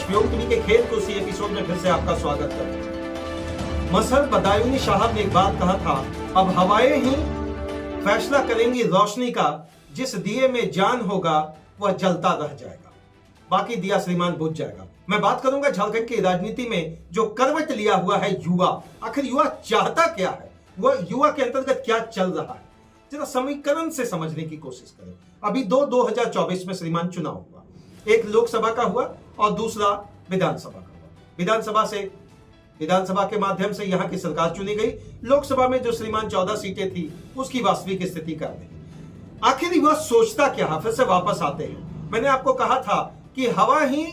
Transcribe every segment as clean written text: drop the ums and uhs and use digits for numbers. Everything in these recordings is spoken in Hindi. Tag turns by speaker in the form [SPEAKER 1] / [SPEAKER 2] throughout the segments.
[SPEAKER 1] व्योम टीवी के खेल कोसी एपिसोड में फिर से आपका स्वागत करता हूं। मसहर बदायूनी साहब ने एक बात कहा था, अब हवाएं ही फैसला करेंगी रोशनी का, जिस दिए में जान होगा वह जलता रह जाएगा, बाकी दिया श्रीमान बुझ जाएगा। मैं बात करूंगा झारखंड की राजनीति में जो करवट लिया हुआ है युवा, आखिर युवा चाहता क्या है, वह युवा के अंतर्गत क्या चल रहा है, जरा समीकरण से समझने की कोशिश करें। अभी 2024 में श्रीमान चुनाव हुआ, एक लोकसभा का हुआ और दूसरा विधानसभा का हुआ। विधानसभा के माध्यम से यहां की सरकार चुनी गई। लोकसभा में जो श्रीमान 14 सीटें थी उसकी वास्तविक स्थिति कर दी। आखिर वह सोचता क्या है, फिर से वापस आते हैं। मैंने आपको कहा था कि हवा ही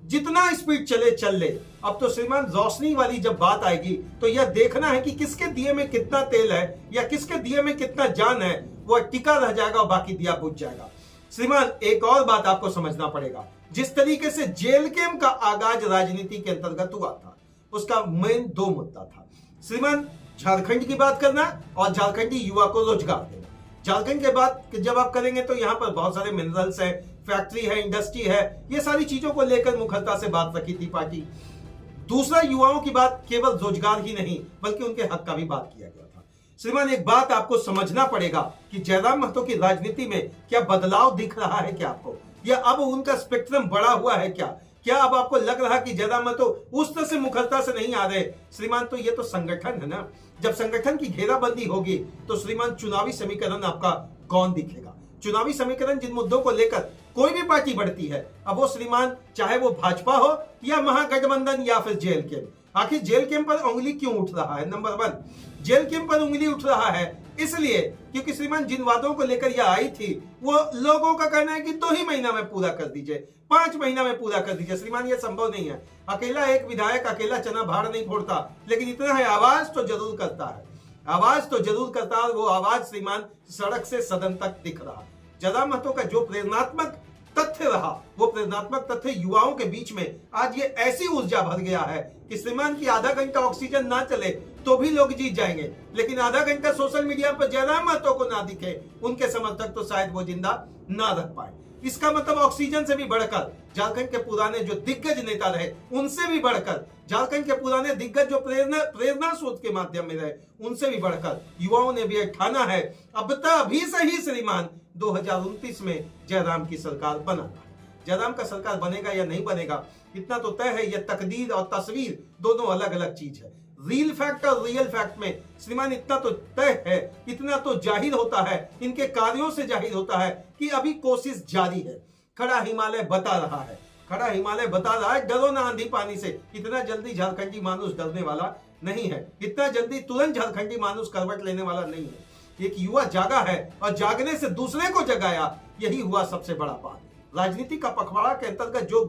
[SPEAKER 1] जितना स्पीड चले चल ले। अब तो श्रीमान रोशनी वाली जब बात आएगी तो यह देखना है कि किसके दिए में कितना तेल है या किसके दिए में कितना जान है, वह टिका रह जाएगा और बाकी दिया बुझ जाएगा। श्रीमान एक और बात आपको समझना पड़ेगा, जिस तरीके से जेल कैम का आगाज राजनीति के अंतर्गत हुआ था, उसका मेन दो मुद्दा था। श्रीमान झारखंड की बात करना और झारखंडी युवा को रोजगार देना। झारखंड के बात जब आप करेंगे तो यहाँ पर बहुत सारे मिनरल्स है, फैक्ट्री है, इंडस्ट्री है, ये सारी चीजों को लेकर मुखरता से बात रखी थी पार्टी। दूसरा, युवाओं की बात केवल रोजगार ही नहीं बल्कि उनके हक का भी बात किया गया था। श्रीमान एक बात आपको समझना पड़ेगा कि जयराम महतो की राजनीति में क्या बदलाव दिख रहा है क्या आपको, या अब उनका स्पेक्ट्रम बड़ा हुआ है क्या अब आपको लग रहा कि जयराम महतो उस तरह से मुखरता से नहीं आ रहे। श्रीमान तो ये तो संगठन है ना, जब संगठन की घेराबंदी होगी तो श्रीमान चुनावी समीकरण आपका कौन दिखेगा। चुनावी समीकरण जिन मुद्दों को लेकर कोई भी पार्टी बढ़ती है, अब वो श्रीमान चाहे वो भाजपा हो या महागठबंधन या फिर जेल कैंप। आखिर जेल कैंप पर उंगली क्यों उठ रहा है? नंबर 1, जेल कैंप पर उंगली उठ रहा है इसलिए क्योंकि श्रीमान जिन वादों को लेकर यह आई थी वो लोगों का कहना है कि 2 ही महीना में पूरा कर दीजिए, 5 महीना में पूरा कर दीजिए। श्रीमान ये संभव नहीं है। अकेला एक विधायक अकेला चना भाड़ नहीं फोड़ता, लेकिन इतना है आवाज तो जरूर करता है, आवाज तो जरूर करता है। वो आवाज श्रीमान सड़क से सदन तक दिख रहा। जयराम महतो का जो प्रेरणात्मक तथ्य रहा, वो प्रेरणात्मक तथ्य युवाओं के बीच में आज ये ऐसी ऊर्जा भर गया है कि श्रीमान की आधा घंटा ऑक्सीजन ना चले तो भी लोग जीत जाएंगे, लेकिन आधा घंटा सोशल मीडिया पर जयराम महतो को ना दिखे उनके समर्थक तो शायद वो जिंदा ना रह पाए। इसका मतलब ऑक्सीजन से भी बढ़कर झारखंड के पुराने जो दिग्गज नेता रहे, उनसे भी बढ़कर झारखंड के पुराने दिग्गज जो प्रेरणा स्रोत के माध्यम में रहे, उनसे भी बढ़कर युवाओं ने भी ठाना है अब तक अभी से ही श्रीमान 2029 में जयराम की सरकार बनाना है। जयराम का सरकार बनेगा या नहीं बनेगा इतना तो तय है, यह तकदीर और तस्वीर दोनों अलग अलग चीज है। रियल फैक्ट और रियल फैक्ट में श्रीमान इतना तो तय है, इतना तो जाहिर होता है, इनके कार्यों से जाहिर होता है कि अभी कोशिश जारी है। खड़ा हिमालय बता रहा है, खड़ा हिमालय बता रहा है डरो ना आंधी पानी से। इतना जल्दी झारखंडी मानुस डरने वाला नहीं है, इतना जल्दी तुरंत झारखंडी मानुस करवट लेने वाला नहीं है। एक युवा जागा है और जागने से दूसरे को जगाया, यही हुआ सबसे बड़ा बात। राजनीति का पखवाड़ा के अंतर्गत जो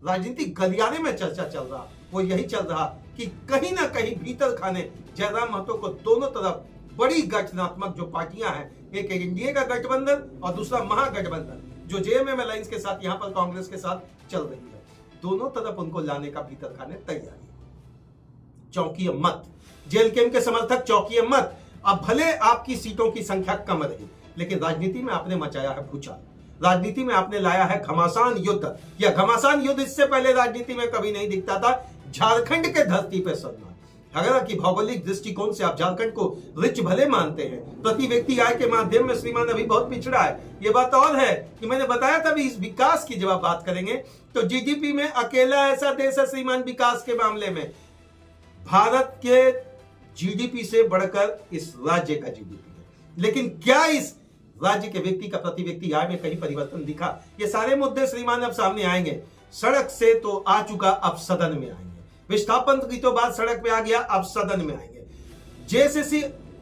[SPEAKER 1] राजनीति गलियारे में चर्चा चल रहा, वो यही चल रहा कि कहीं ना कहीं भीतर खाने जयराम महतो को दोनों तरफ बड़ी गठनात्मक जो पार्टियां हैं, एक एनडीए का गठबंधन और दूसरा महागठबंधन जो जेएमएम अलायंस के साथ यहाँ पर कांग्रेस के साथ चल रही है, दोनों तरफ उनको लाने का भीतर खाने तैयारी। चौंकिए मत, जेल कैंप के समर्थक चौंकिए मत। अब भले आपकी सीटों की संख्या कम रही, लेकिन राजनीति में आपने मचाया है भूचाल, राजनीति में आपने लाया है घमासान युद्ध। यह घमासान युद्ध इससे पहले राजनीति में कभी नहीं दिखता था। झारखंड के धरती पर सदमा, अगर की भौगोलिक दृष्टिकोण से आप झारखंड को रिच भले मानते हैं, प्रति व्यक्ति आय के माध्यम में श्रीमान अभी बहुत पिछड़ा है। ये बात और है कि मैंने बताया था भी, इस विकास की जब आप बात करेंगे तो जीडीपी में अकेला ऐसा देश है श्रीमान विकास के मामले में, भारत के जीडीपी से बढ़कर इस राज्य का जीडीपी है। लेकिन क्या इस राज्य के व्यक्ति का प्रति व्यक्ति आय में कहीं परिवर्तन दिखा? ये सारे मुद्दे श्रीमान अब सामने आएंगे। सड़क से तो आ चुका, अब सदन में आएंगे। विस्थापन की तो बात सड़क पे आ गया, अब सदन में आएंगे। जेएसएससी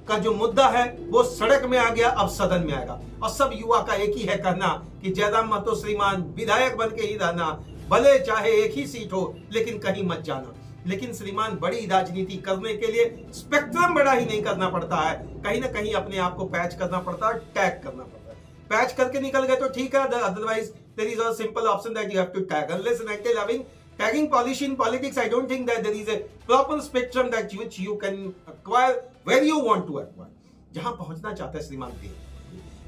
[SPEAKER 1] का जो मुद्दा है वो सड़क में आ गया, अब सदन में आएगा। और सब युवा का एक ही है कहना कि जयराम महतो श्रीमान विधायक बन के ही रहना, भले चाहे एक ही सीट हो लेकिन कहीं मत जाना। लेकिन श्रीमान बड़ी राजनीति करने के लिए स्पेक्ट्रम बड़ा ही नहीं करना पड़ता है, कहीं ना कहीं अपने आप को पैच करना पड़ता है, टैग करना पड़ता है। पैच करके निकल गए तो ठीक है, otherwise there is a simple option that you have to tag. Unless and until having tagging policy in politics, I don't think that there is a proper spectrum that which you can acquire where you want to acquire. जहां पहुंचना चाहते हैं श्रीमान देर,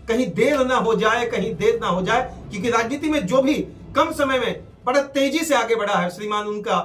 [SPEAKER 1] कहीं देर ना हो जाए, कहीं देर ना हो जाए, क्योंकि राजनीति में जो भी कम समय में बड़ा तेजी से आगे बढ़ा है श्रीमान, उनका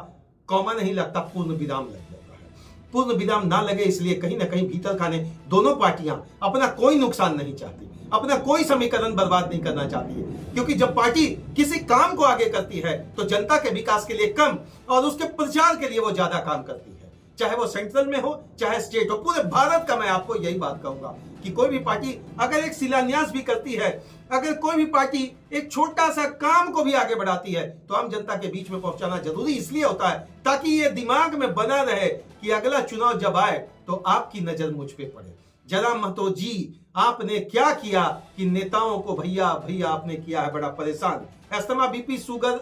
[SPEAKER 1] कॉमा नहीं लगता, पूर्ण विराम लग जाता है। पूर्ण विराम ना लगे इसलिए कहीं ना कहीं भीतर खाने दोनों पार्टियां अपना कोई नुकसान नहीं चाहती, अपना कोई समीकरण बर्बाद नहीं करना चाहती है, क्योंकि जब पार्टी किसी काम को आगे करती है तो जनता के विकास के लिए कम और उसके प्रचार के लिए वो ज्यादा काम करती है, चाहे वो सेंट्रल में हो चाहे स्टेट हो। पूरे भारत का मैं आपको यही बात कहूंगा कि कोई भी पार्टी अगर एक शिलान्यास भी करती है, अगर कोई भी पार्टी एक छोटा सा काम को भी आगे बढ़ाती है तो आम जनता के बीच में पहुंचाना जरूरी इसलिए होता है ताकि ये दिमाग में बना रहे कि अगला चुनाव जब आए तो आपकी नजर मुझ पे पड़े। जयराम महतो जी, आपने क्या किया कि नेताओं को भैया भैया आपने किया है बड़ा परेशान। अस्थमा, बीपी, शुगर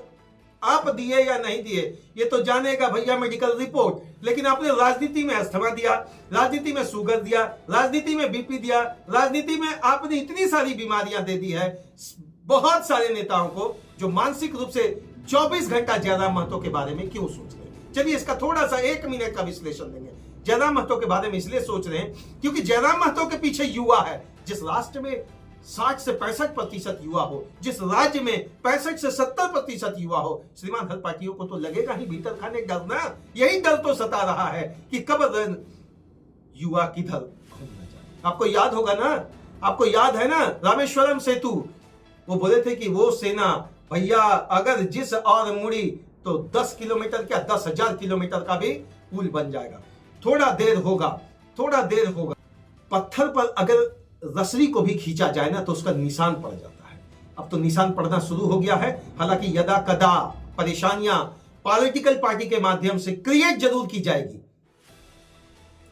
[SPEAKER 1] आप दिए या नहीं दिए ये तो जानेगा भैया मेडिकल रिपोर्ट, लेकिन आपने राजनीति में अस्थमा दिया, राजनीति में शुगर दिया, राजनीति में बीपी दिया, राजनीति में आपने इतनी सारी बीमारियां दे दी है बहुत सारे नेताओं को जो मानसिक रूप से 24 घंटा जयराम महतो के बारे में क्यों सोच रहे हैं। चलिए इसका थोड़ा सा 1 मिनट का विश्लेषण देंगे। जयराम महतो के बारे में इसलिए सोच रहे हैं क्योंकि जयराम महतो के पीछे युवा है। जिस राष्ट्र में 60 से 65% युवा हो, जिस राज्य में 65 से 70% युवा हो, श्रीमान हर पार्टियों को तो लगेगा ही भीतर खाने डरना। यही डर तो सता रहा है कि कब युवा किधर घूम न जाए। आपको याद होगा ना, आपको याद है ना रामेश्वरम सेतु, वो बोले थे कि वो सेना भैया अगर जिस और मुड़ी तो 10 किलोमीटर क्या 10,000 किलोमीटर का भी पुल बन जाएगा। थोड़ा देर होगा। पत्थर पर अगर रसरी को भी खींचा जाए ना तो उसका निशान पड़ जाता है। अब तो निशान पड़ना शुरू हो गया है। हालांकि यदा कदा परेशानियां पॉलिटिकल पार्टी के माध्यम से क्रिएट जरूर की जाएगी,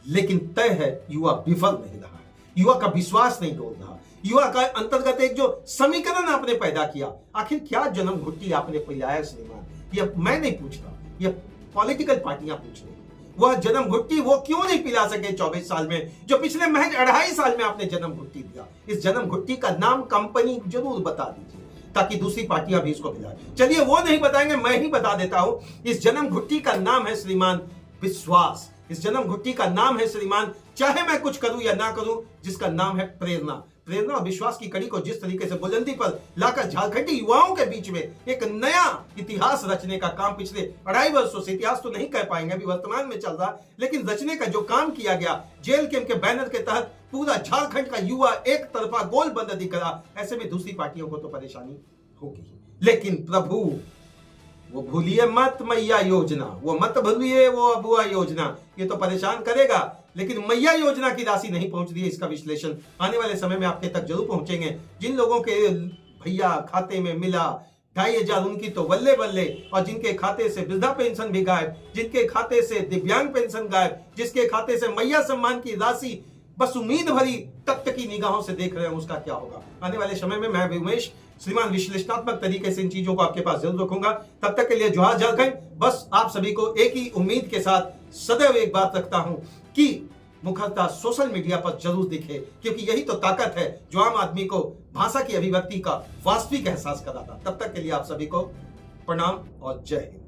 [SPEAKER 1] लेकिन तय है युवा विफल नहीं रहा है, युवा का विश्वास नहीं तोड़ रहा। युवा का अंतर्गत एक जो समीकरण आपने पैदा किया, आखिर क्या जन्म घुट्टी आपने पिलाया श्रीमान, यह मैं नहीं पूछ रहा, यह पॉलिटिकल पार्टियां पूछ रही। वह जन्म घुट्टी वो क्यों नहीं पिला सके 24 साल में, जो पिछले महज 2.5 साल में आपने जन्म घुट्टी दिया। इस जन्म घुट्टी का नाम कंपनी जरूर बता दीजिए ताकि दूसरी पार्टियां भी इसको पिलाएं। चलिए वो नहीं बताएंगे, मैं ही बता देता हूं। इस जन्म घुट्टी का नाम है श्रीमान विश्वास। इस जन्म घुट्टी का नाम है श्रीमान, चाहे मैं कुछ करूं या ना करूं, जिसका नाम है प्रेरणा। प्रेरणा और विश्वास की कड़ी को जिस तरीके से बुलंदी पर लाकर झारखंडी युवाओं के बीच में एक नया इतिहास रचने का काम पिछले 2.5 वर्षों से, इतिहास तो नहीं कह पाएंगे अभी वर्तमान में चल रहा, लेकिन रचने का जो काम किया गया जेल कैंप के बैनर के तहत पूरा झारखंड का युवा एक तरफा गोलबंद दिख रहा, ऐसे में दूसरी पार्टियों को तो परेशानी होगी। लेकिन प्रभु वो भूलिए मत मैया योजना, वो मत भूलिए वो अबुआ योजना, ये तो परेशान करेगा, लेकिन मैया योजना की राशि नहीं पहुंच रही है। इसका विश्लेषण आने वाले समय में आपके तक जरूर पहुंचेंगे। जिन लोगों के भैया खाते में मिला 2,500 उनकी तो बल्ले बल्ले, और जिनके खाते से वृद्धा पेंशन भी गायब, जिनके खाते से दिव्यांग पेंशन गायब, जिसके खाते से मैया सम्मान की राशि बस उम्मीद भरी तख्त की निगाहों से देख रहे हैं, उसका क्या होगा। आने वाले समय में मैं उमेश श्रीमान विश्लेषणात्मक तरीके से इन चीजों को आपके पास जरूर रखूंगा। तब तक के लिए जोहार झारखंड। बस आप सभी को एक ही उम्मीद के साथ सदैव एक बात रखता हूं कि मुखरता सोशल मीडिया पर जरूर दिखे, क्योंकि यही तो ताकत है जो आम आदमी को भाषा की अभिव्यक्ति का वास्तविक एहसास कराता। तब तक के लिए आप सभी को प्रणाम और जय हिंद।